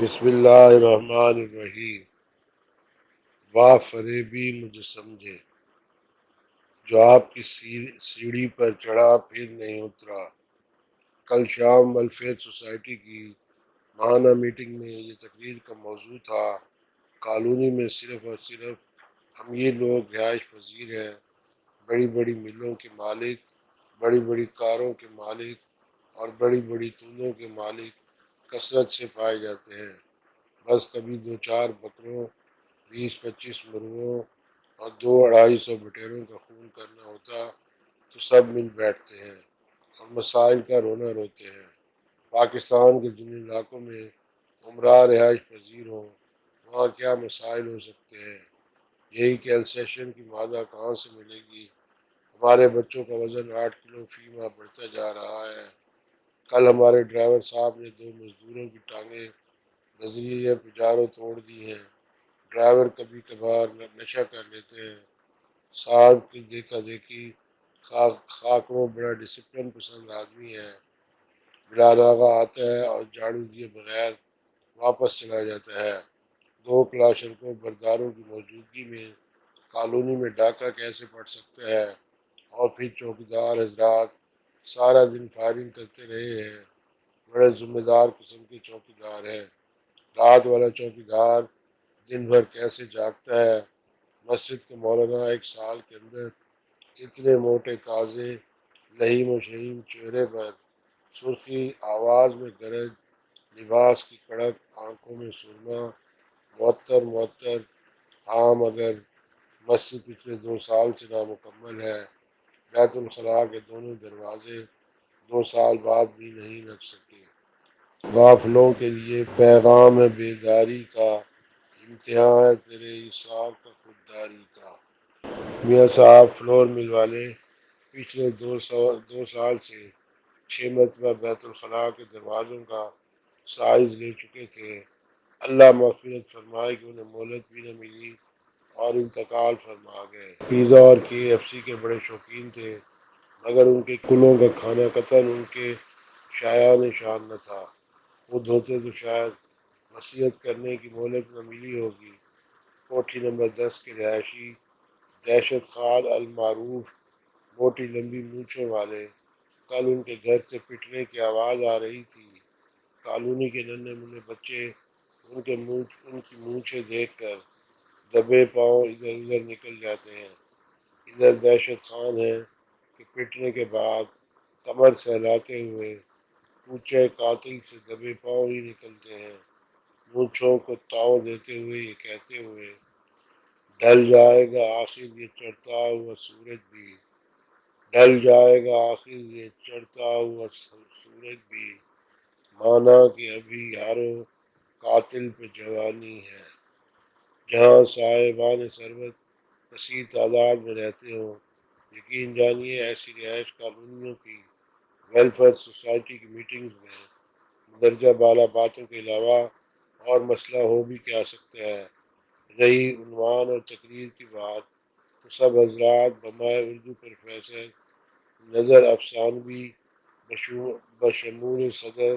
بسم اللہ الرحمن الرحیم۔ واہ فریبی مجھے سمجھے، جو آپ کی سیڑھی پر چڑھا پھر نہیں اترا۔ کل شام ویلفیئر سوسائٹی کی ماہانہ میٹنگ میں یہ تقریر کا موضوع تھا، کالونی میں صرف اور صرف ہم یہ لوگ رہائش پذیر ہیں، بڑی بڑی ملوں کے مالک، بڑی بڑی کاروں کے مالک اور بڑی بڑی تندوں کے مالک کثرت سے پائے جاتے ہیں۔ بس کبھی دو چار بکروں، 20-25 مرغوں اور 200-250 بٹیروں کا خون کرنا ہوتا تو سب مل بیٹھتے ہیں اور مسائل کا رونا روتے ہیں۔ پاکستان کے جن علاقوں میں عمرہ رہائش پذیر ہوں وہاں کیا مسائل ہو سکتے ہیں؟ یہی کہ السیشن کی مادہ کہاں سے ملے گی؟ ہمارے بچوں کا وزن 8 کلو فی ماہ بڑھتا جا رہا ہے۔ کل ہمارے ڈرائیور صاحب نے 2 مزدوروں کی ٹانگیں نظریہ پجاروں توڑ دی ہیں۔ ڈرائیور کبھی کبھار نشہ کر لیتے ہیں۔ صاحب کی دیکھا دیکھی خاکروں بڑا ڈسپلن پسند آدمی ہے، بلا ناغہ آتا ہے اور جھاڑو دیے بغیر واپس چلا جاتا ہے۔ 2 کلاشنکوف برداروں کی موجودگی میں کالونی میں ڈاکہ کیسے پڑ سکتا ہے؟ اور پھر چوکیدار حضرات سارا دن فائرنگ کرتے رہے ہیں، بڑے ذمہ دار قسم کے چوکیدار ہیں۔ رات والا چوکیدار دن بھر کیسے جاگتا ہے؟ مسجد کے مولانا 1 سال کے اندر اتنے موٹے تازے لہیم و شہیم چہرے پر سرخی، آواز میں گرج، لباس کی کڑک، آنکھوں میں سرما، معطر ہاں مگر مسجد پچھلے 2 سال سے نامکمل ہے۔ بیت الخلاء کے دونوں دروازے 2 سال بعد بھی نہیں لگ سکے۔ غافلوں کے لیے پیغام ہے بیداری کا، امتحان ہے تیرے حساب کا خودداری کا۔ میاں صاحب فلور مل والے پچھلے 2 سال سے 6 مرتبہ بیت الخلاء کے دروازوں کا سائز لے چکے تھے۔ اللہ مغفرت فرمائے کہ انہیں مہلت بھی نہ ملی اور انتقال فرما گئے۔ پیزا اور KFC کے بڑے شوقین تھے، مگر ان کے کلوں کا کھانا قطعاً ان کے شایان شان نہ تھا۔ خود ہوتے تو شاید وصیت کرنے کی مہلت نہ ملی ہوگی۔ کوٹھی نمبر 10 کے رہائشی دہشت خان المعروف موٹی لمبی مونچھوں والے، کل ان کے گھر سے پٹنے کی آواز آ رہی تھی۔ کالونی کے ننھے منھے بچے ان کی مونچھیں دیکھ کر دبے پاؤں ادھر ادھر نکل جاتے ہیں۔ ادھر دہشت خان ہیں کہ پٹنے کے بعد کمر سہلاتے ہوئے کوچے قاتل سے دبے پاؤں ہی نکلتے ہیں، مونچھوں کو تاؤ دیتے ہوئے یہ کہتے ہوئے، ڈھل جائے گا آخر یہ چڑھتا ہوا سورج بھی، ڈھل جائے گا آخر یہ چڑھتا ہوا سورج بھی، مانا کہ ابھی یارو قاتل پہ جوانی ہے۔ جہاں صاحبان ثروت کثیر تعداد میں رہتے ہوں، یقین جانیے ایسی رہائش کالونیوں کی ویلفیئر سوسائٹی کی میٹنگز میں مندرجہ بالا باتوں کے علاوہ اور مسئلہ ہو بھی کیا سکتا ہے۔ رہی عنوان اور تقریر کی بات تو سب حضرات بمائے اردو پروفیسر نظر افسانوی بشمول صدر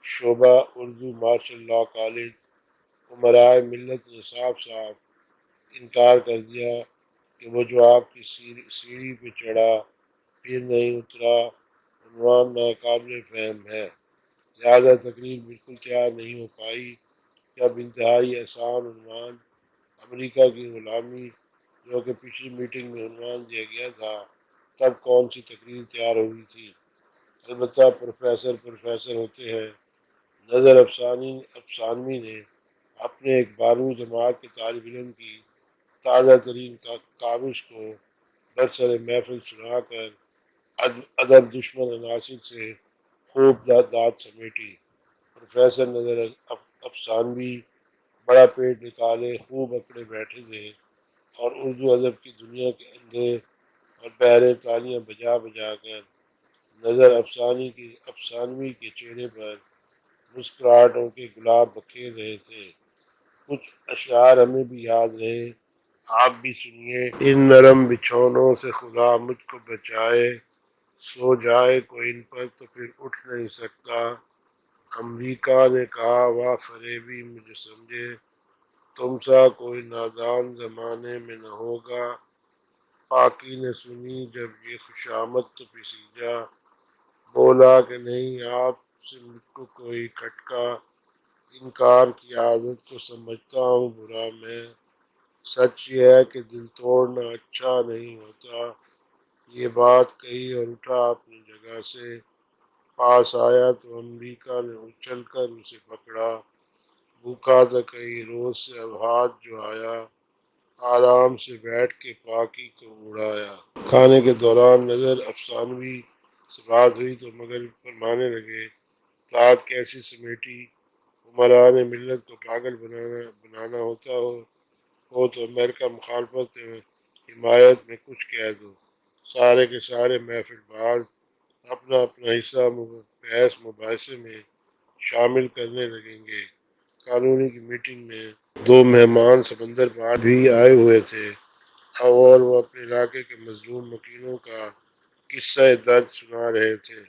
شعبہ اردو مارشل لاء کالج امرائے ملت نے صاف صاف انکار کر دیا کہ وہ جو آپ کی سیڑھی پہ چڑھا پھر نہیں اترا عنوان ناقابل فہم ہے، لہذا تقریر بالکل تیار نہیں ہو پائی۔ جب انتہائی آسان عنوان امریکہ کی غلامی جو کہ پچھلی میٹنگ میں عنوان دیا گیا تھا، تب کون سی تقریر تیار ہوئی تھی؟ البتہ پروفیسر ہوتے ہیں۔ نظر افسانوی نے اپنے ایک 12ویں جماعت کے طالب علم کی تازہ ترین کاوش کو برسر محفل سنا کر ادب دشمن عناصر سے خوب داد سمیٹی۔ پروفیسر نظر افسانوی بڑا پیٹ نکالے خوب اکڑے بیٹھے تھے اور اردو ادب کی دنیا کے اندھے اور بہرے تالیاں بجا بجا کر نظر افسانوی کے چہرے پر مسکراہٹوں کے گلاب بکھیر رہے تھے۔ کچھ اشعار ہمیں بھی یاد رہے، آپ بھی سنیے۔ ان نرم بچھونوں سے خدا مجھ کو بچائے، سو جائے کوئی ان پر تو پھر اٹھ نہیں سکتا، امریکہ نے کہا واہ فریبی مجھے سمجھے، تم سا کوئی نادان زمانے میں نہ ہوگا۔ پاکی نے سنی جب یہ خوشامد تو پسیجا، بولا کہ نہیں آپ سے مجھ کو کوئی کھٹکا، انکار کی عادت کو سمجھتا ہوں برا میں، سچ یہ ہے کہ دل توڑنا اچھا نہیں ہوتا۔ یہ بات کہی اور اٹھا اپنی جگہ سے، پاس آیا تو امریکہ نے اچھل کر اسے پکڑا، بھوکا تھا کئی روز سے اب ہاتھ جو آیا، آرام سے بیٹھ کے پاکی کو اڑایا۔ کھانے کے دوران نظر افسانوی سے بات ہوئی تو مگر فرمانے لگے، ذات کیسی سمیٹی، عمران ملت کو پاگل بنانا ہو تو امریکہ مخالفت حمایت میں کچھ کہہ دو، سارے کے سارے محفل باز اپنا اپنا حصہ بحث مباحثے میں شامل کرنے لگیں گے۔ کالونی کی میٹنگ میں دو مہمان سمندر پار بھی آئے ہوئے تھے اور وہ اپنے علاقے کے مظلوم مکینوں کا قصہ درد سنا رہے تھے۔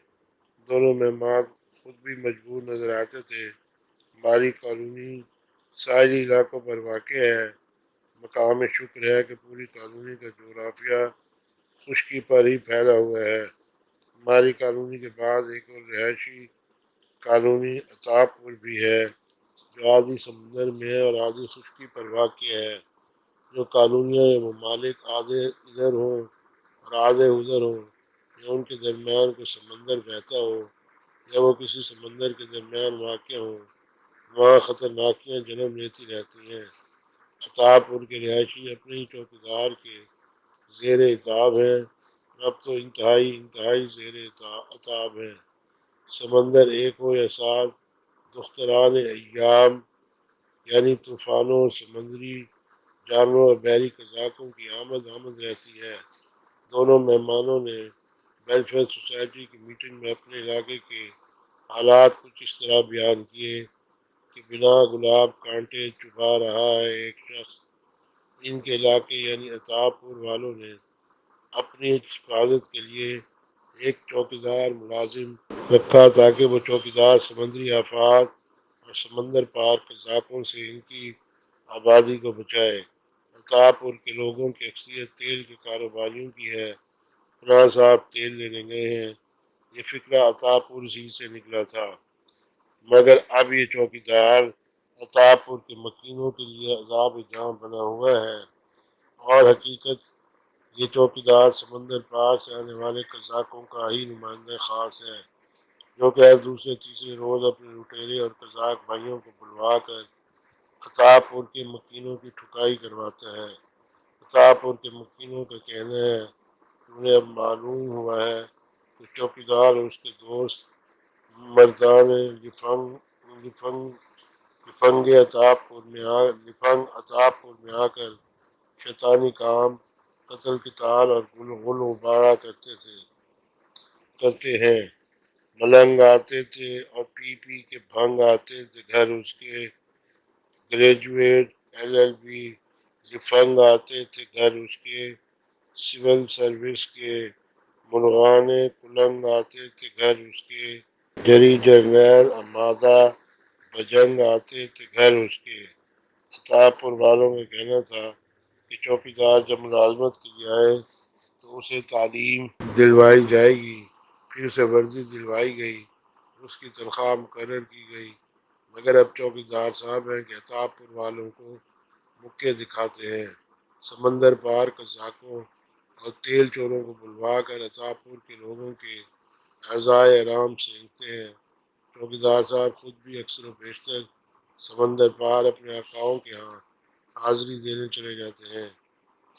دونوں مہمان خود بھی مجبور نظر آتے تھے۔ ہماری کالونی ساحلی علاقوں پر واقع ہے، مقام شکر ہے کہ پوری کالونی کا جغرافیہ خشکی پر ہی پھیلا ہوا ہے۔ ہماری کالونی کے بعد ایک اور رہائشی کالونی عطا پور بھی ہے جو آدھی سمندر میں ہے اور آدھی خشکی پر واقع ہے۔ جو کالونیاں یا ممالک آدھے ادھر ہوں اور آدھے ادھر ہوں، یا ان کے درمیان کوئی سمندر بہتا ہو یا وہ کسی سمندر کے درمیان واقع ہوں، وہاں خطرناکیاں جنم لیتی رہتی ہیں۔ عطا پور کے رہائشی اپنے ہی چوکیدار کے زیر اعتاب ہیں اور اب تو انتہائی زیر اعتاب ہیں۔ سمندر ایک ہو یا سات، دختران ایام یعنی طوفانوں اور سمندری جانوروں اور بحری قزاقوں کی آمد رہتی ہے۔ دونوں مہمانوں نے ویلفیئر سوسائٹی کی میٹنگ میں اپنے علاقے کے حالات کچھ اس طرح بیان کیے کہ بنا گلاب کانٹے چبھا رہا ہے ایک شخص۔ ان کے علاقے یعنی عطا پور والوں نے اپنی حفاظت کے لیے ایک چوکیدار ملازم رکھا تاکہ وہ چوکیدار سمندری آفات اور سمندر پار قزاقوں سے ان کی آبادی کو بچائے۔ عطا پور کے لوگوں کی اکثریت تیل کے کاروباریوں کی ہے۔ فلاں صاحب تیل لینے گئے ہیں، یہ فکرہ عطا پور ہی سے نکلا تھا، مگر اب یہ چوکیدار عطا پور کے مکینوں کے لیے عذاب جاں بنا ہوا ہے، اور حقیقت یہ چوکیدار سمندر پار سے آنے والے قزاقوں کا ہی نمائندہ خاص ہے، جو کہ ہر دوسرے تیسرے روز اپنے لٹیرے اور قزاق بھائیوں کو بلوا کر عطا پور کے مکینوں کی ٹھکائی کرواتا ہے۔ عطا پور کے مکینوں کا کہنا ہے کہ انہیں اب معلوم ہوا ہے کہ چوکیدار اور اس کے دوست مردان لفنگ عطا پور میں آ کر شیطانی کام، قتل قتال اور غل غبارہ کرتے ہیں۔ ملنگ آتے تھے اور پی پی کے بھنگ آتے تھے گھر اس کے، گریجویٹ LLB لفنگ آتے تھے گھر اس کے، سول سروس کے مرغان کلنگ آتے تھے گھر اس کے، جری جرنیل آمادہ بجنگ آتے تھے گھر اس کے۔ عطا پور والوں کا کہنا تھا کہ چوکیدار جب ملازمت کے لیے آئے تو اسے تعلیم دلوائی جائے گی، پھر اسے ورزی دلوائی گئی، اس کی تنخواہ مقرر کی گئی، مگر اب چوکیدار صاحب ہیں کہ عطا پور والوں کو مکے دکھاتے ہیں، سمندر پار قزاقوں اور تیل چوروں کو بلوا کر عطا پور کے لوگوں کے اعضائے آرام سینکتے ہیں۔ چوکیدار صاحب خود بھی اکثر و بیشتر سمندر پار اپنے آقاؤں کے ہاں حاضری دینے چلے جاتے ہیں،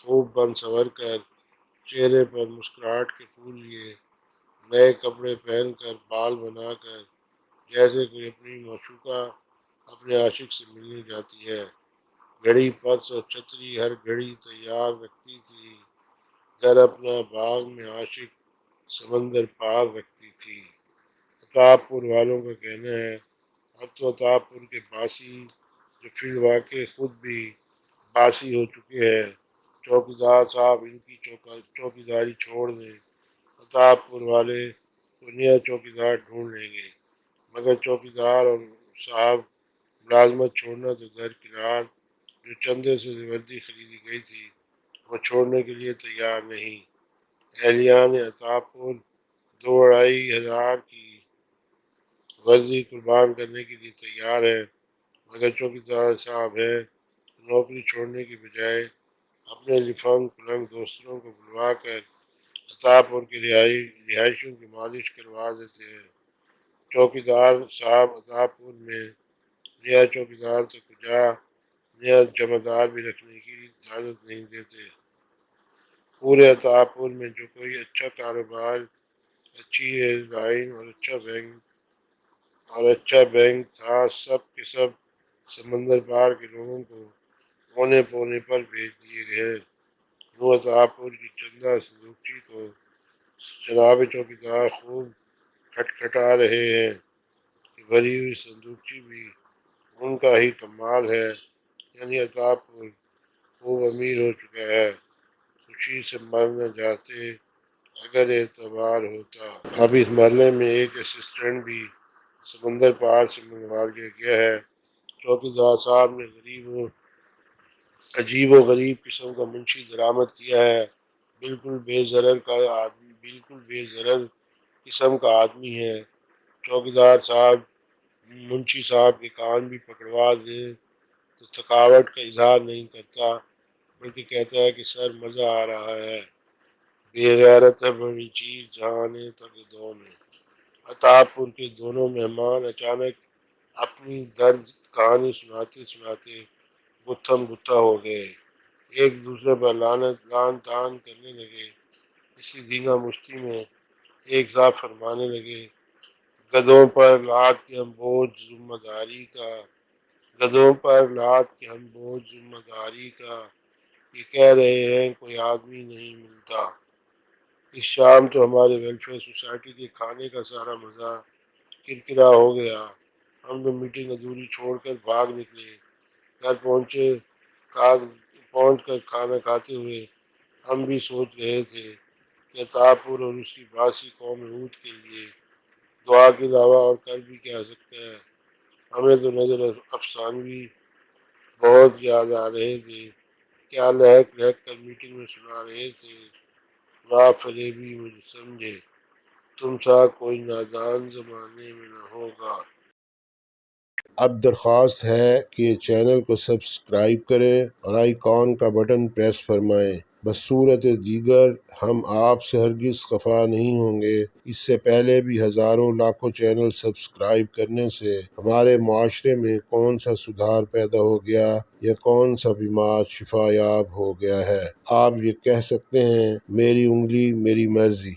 خوب بن سنور کر، چہرے پر مسکراہٹ کے پھول لیے، نئے کپڑے پہن کر، بال بنا کر، جیسے کوئی اپنی معشوقہ اپنے عاشق سے ملنے جاتی ہے۔ گھڑی پرس اور چھتری ہر گھڑی تیار رکھتی تھی، گھر اپنا باغ میں عاشق سمندر پار رکھتی تھی۔ عطا پور والوں کا کہنا ہے اب تو عطا پور کے باسی جو فی الواقع خود بھی باسی ہو چکے ہیں، چوکیدار صاحب ان کی چوکیداری چھوڑ دیں، عطا پور والے کوئی نیا چوکیدار ڈھونڈ لیں گے، مگر چوکیدار اور صاحب ملازمت چھوڑنا تو درکنار، جو چندے سے وردی خریدی گئی تھی وہ چھوڑنے کے لیے تیار نہیں۔ اہلیان عطا پور 2,500 کی ورزی قربان کرنے کے لیے تیار ہیں، مگر چوکیدار صاحب ہیں نوکری چھوڑنے کی بجائے اپنے لفنگ پلنگ دوستوں کو بلوا کر عطا پور کی رہائشوں کی مالش کروا دیتے ہیں۔ چوکیدار صاحب عطا پور میں نیا چوکیدار تو کجا نیا جمعدار بھی رکھنے کی اجازت نہیں دیتے۔ پورے عطا پور میں جو کوئی اچھا کاروبار، اچھی ایئر لائن اور اچھا بینک تھا، سب کے سب سمندر پار کے لوگوں کو کونے پونے پر بھیج دیے گئے۔ وہ عطا پور کی چندہ صندوقچی کو جناب چوکیدار خوب کھٹکھٹا رہے ہیں کہ بھری ہوئی صندوقچی بھی ان کا ہی کمال ہے، یعنی عطا پور خوب امیر ہو چکا ہے۔ خوشی سے مر نہ جاتے اگر اعتبار ہوتا۔ اب اس محلے میں ایک اسسٹنٹ بھی سمندر پار سے منگوا لیا گیا ہے۔ چوکیدار صاحب نے عجیب و غریب قسم کا منشی درآمد کیا ہے، بالکل بے ضرر قسم کا آدمی ہے۔ چوکیدار صاحب منشی صاحب کے کان بھی پکڑوا دیں تو تھکاوٹ کا اظہار نہیں کرتا، بلکہ کہتا ہے کہ سر مزہ آ رہا ہے، بے غیرت ہے بڑی چیز جہانے تک دو میں۔ عطا پور کے دونوں مہمان اچانک اپنی درد کہانی سناتے سناتے گتھم گتھا ہو گئے، ایک دوسرے پر لان تان کرنے لگے۔ اسی دھینگا مشتی میں ایک صاحب فرمانے لگے، گدھوں پر لاد کے ہم بوجھ ذمہ داری کا، گدھوں پر لاد کے ہم بوجھ ذمہ داری کا، یہ کہہ رہے ہیں کوئی آدمی نہیں ملتا۔ اس شام تو ہمارے ویلفیئر سوسائٹی کے کھانے کا سارا مزہ کرکرا ہو گیا۔ ہم تو میٹنگ ادھوری چھوڑ کر بھاگ نکلے۔ گھر پہنچ کر کھانا کھاتے ہوئے ہم بھی سوچ رہے تھے کہ عطا پور اور اس کی باسی قوم ہود کے لیے دعا کے علاوہ اور کر بھی کیا سکتے ہیں۔ ہمیں تو نظر افسانوی بہت یاد آ رہے تھے، کیا لہک لہک کر میٹنگ میں سنا رہے تھے، واہ فریبی مجھ سمجھے، تم سا کوئی نادان زمانے میں نہ ہوگا۔ اب درخواست ہے کہ چینل کو سبسکرائب کریں اور آئیکن کا بٹن پریس فرمائیں۔ بصورت دیگر ہم آپ سے ہرگز خفا نہیں ہوں گے۔ اس سے پہلے بھی ہزاروں لاکھوں چینل سبسکرائب کرنے سے ہمارے معاشرے میں کون سا سدھار پیدا ہو گیا یا کون سا بیمار شفا یاب ہو گیا ہے۔ آپ یہ کہہ سکتے ہیں میری انگلی میری مرضی۔